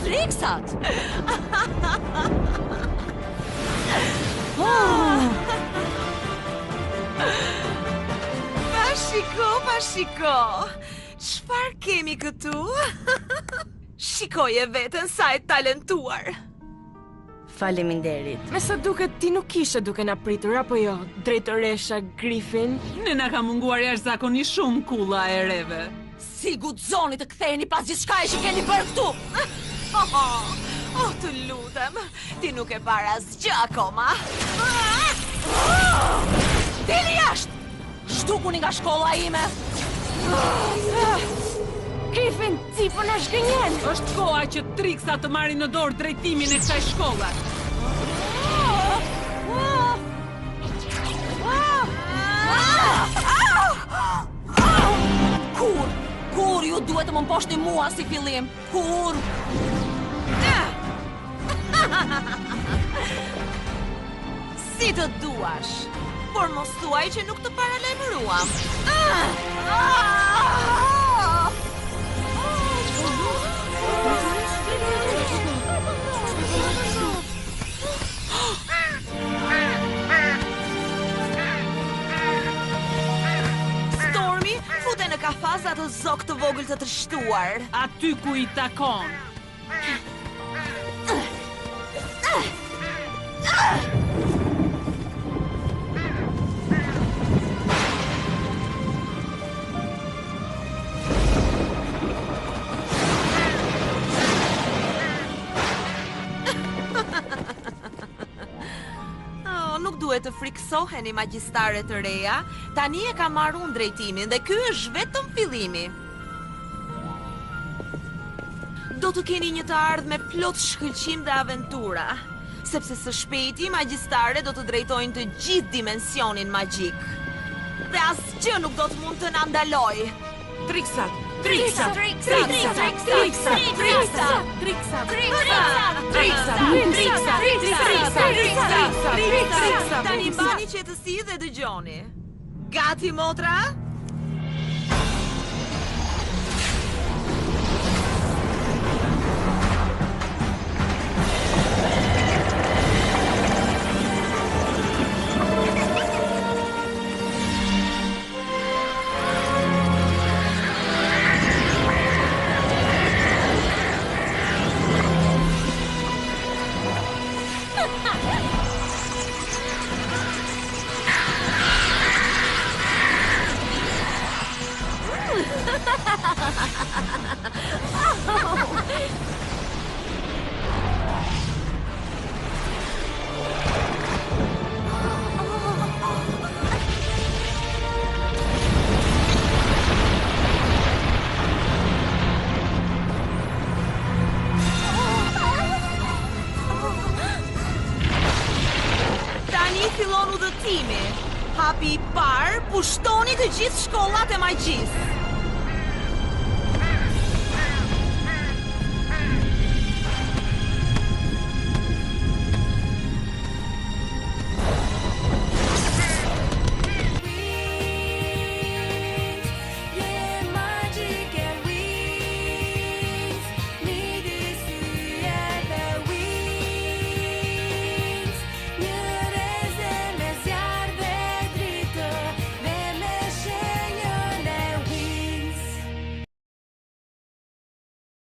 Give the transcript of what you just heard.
Triksat! Pa shiko! Çfarë kemi këtu? Shikoje veten sa e talentuar! Faleminderit. Me sa duket ti nuk ishe duke na pritur, apo jo, drejtoresha Griffin? Ne na ka munguar jashtëzakonisht shumë kulla e reve. Si guxoni të ktheheni pas gjithçka që keni bërë këtu? Oh, të lutem, ti nuk e para asgjë akoma. Dini jashtë! Shtukuni nga shkolla ime! Griffin, ti po na shgënjen! Është koha që Triksa të marrin në dorë drejtimin e kësaj shkolle. Kur ju duhet të më mposhni mua si fillim? Kur? Si të duash, por mos thuaj që nuk të paralajmëruam. Stormi, fute në kafaza të zok të vogël të trishtuar. Aty ku i takon. Nuk duhet të friksoheni magjistare të reja, tani e ka marrë unë drejtimin dhe ky është vetëm fillimi. Do të keni një të ardhme plot shkëlqim dhe aventura, sepse së shpejti magjistare do të drejtojnë të gjithë dimensionin magjik. Dhe asgjë nuk do të mund të na ndalojë. Triksat! Triksa! Tani mbani qetësi dhe dëgjoni. Gati motra? Fillon udhëtimi. Hapi i parë, pushtoni të gjithë shkollat e magjisë.